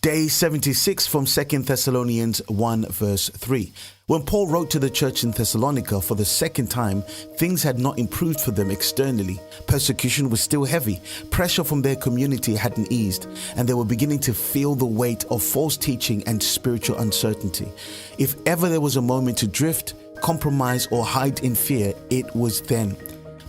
Day 76 from 2 Thessalonians 1 verse 3. When Paul wrote to the church in Thessalonica for the second time, things had not improved for them externally. Persecution was still heavy. Pressure from their community hadn't eased, and they were beginning to feel the weight of false teaching and spiritual uncertainty. If ever there was a moment to drift, compromise, or hide in fear, it was then.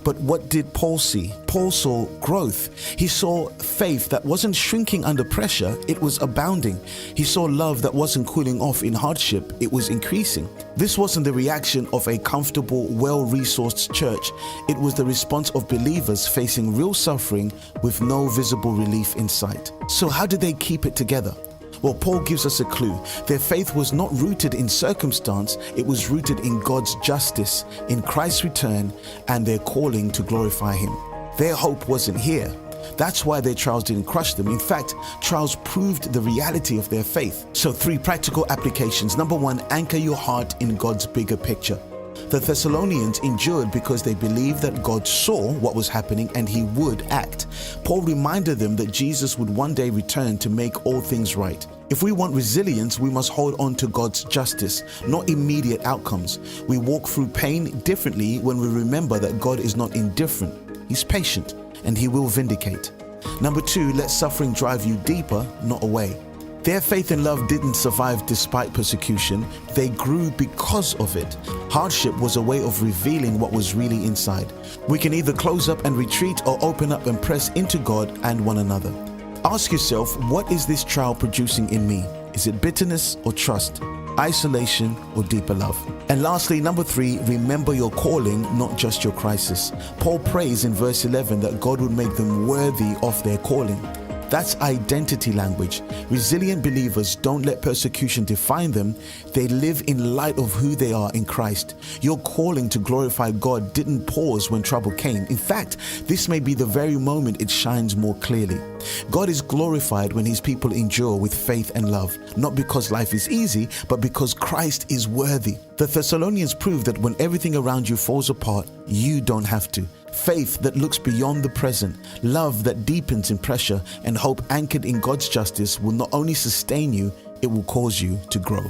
But what did Paul see? Paul saw growth. He saw faith that wasn't shrinking under pressure, it was abounding. He saw love that wasn't cooling off in hardship, it was increasing. This wasn't the reaction of a comfortable, well-resourced church. It was the response of believers facing real suffering with no visible relief in sight. So how did they keep it together? Well, Paul gives us a clue. Their faith was not rooted in circumstance, it was rooted in God's justice, in Christ's return, and their calling to glorify Him. Their hope wasn't here. That's why their trials didn't crush them. In fact, trials proved the reality of their faith. So 3 practical applications. Number 1, anchor your heart in God's bigger picture. The Thessalonians endured because they believed that God saw what was happening and He would act. Paul reminded them that Jesus would one day return to make all things right. If we want resilience, we must hold on to God's justice, not immediate outcomes. We walk through pain differently when we remember that God is not indifferent. He's patient and He will vindicate. Number 2, let suffering drive you deeper, not away. Their faith and love didn't survive despite persecution, they grew because of it. Hardship was a way of revealing what was really inside. We can either close up and retreat or open up and press into God and one another. Ask yourself, what is this trial producing in me? Is it bitterness or trust? Isolation or deeper love? And lastly, number 3, remember your calling, not just your crisis. Paul prays in verse 11 that God would make them worthy of their calling. That's identity language. Resilient believers don't let persecution define them. They live in light of who they are in Christ. Your calling to glorify God didn't pause when trouble came. In fact, this may be the very moment it shines more clearly. God is glorified when His people endure with faith and love, not because life is easy, but because Christ is worthy. The Thessalonians proved that when everything around you falls apart, you don't have to. Faith that looks beyond the present, love that deepens in pressure, and hope anchored in God's justice will not only sustain you, it will cause you to grow.